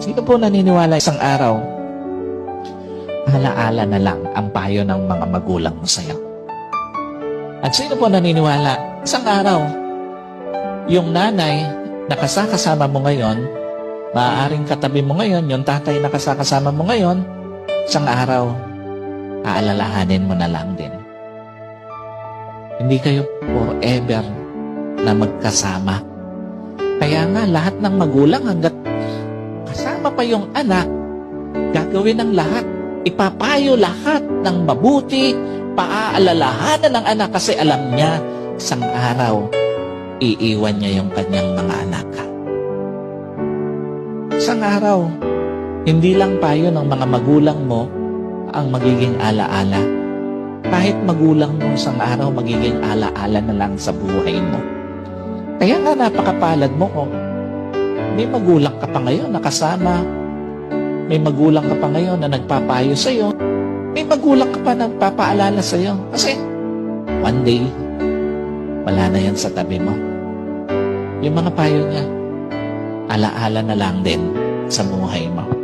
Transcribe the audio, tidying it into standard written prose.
Sino po naniniwala isang araw, alaala na lang ang payo ng mga magulang mo sa'yo? At sino po naniniwala, isang araw, yung nanay na kasama mo ngayon, maaaring katabi mo ngayon, yung tatay na kasama mo ngayon, isang araw, aalalahanin mo na lang din. Hindi kayo forever na magkasama. Kaya nga, lahat ng magulang hanggat kasama pa yung anak, gagawin ng lahat. Ipapayo lahat ng mabuti, paaalalahanan ng anak kasi alam niya, isang araw, iiwan niya yung kanyang mga anak. Isang araw, hindi lang payo ng mga magulang mo ang magiging alaala. Kahit magulang mo isang araw, magiging alaala na lang sa buhay mo. Kaya nga napakapalad mo kung may magulang ka pa ngayon na kasama, may magulang ka pa ngayon na nagpapayo sa'yo, may magulang ka pa na nagpapaalala sa'yo. Kasi one day, wala na yan sa tabi mo. Yung mga payo niya, alaala na lang din sa buhay mo.